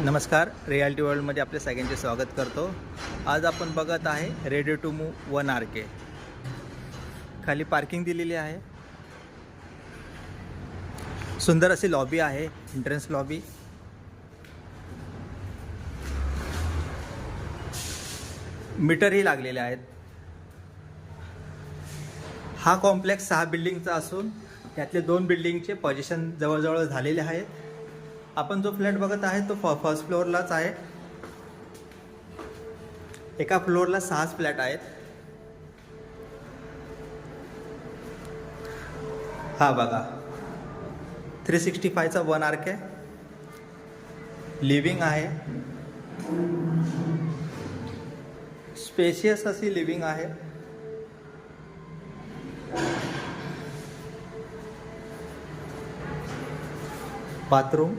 नमस्कार, रियालिटी वर्ल्डमध्ये आपल्या सगळ्यांचे स्वागत करतो. आज आपण बघत आहे रेडी टू मूव्ह 1 RK. खाली पार्किंग दिलेली आहे. सुंदर अशी लॉबी आहे, एंट्रन्स लॉबी. मीटरही लागलेले आहेत. हा कॉम्प्लेक्स 6 बिल्डिंगचा असून त्यातले 2 बिल्डिंगचे पोझिशन जवळजवळ झालेले आहेत. आपण जो फ्लॅट बघत आहे तो फर्स्ट फ्लोअरलाच आहे. एका फ्लोअरला 6 फ्लॅट आहेत. हा बघा, 365चा 1 RK लिव्हिंग आहे. स्पेशियस अशी लिव्हिंग आहे. बाथरूम,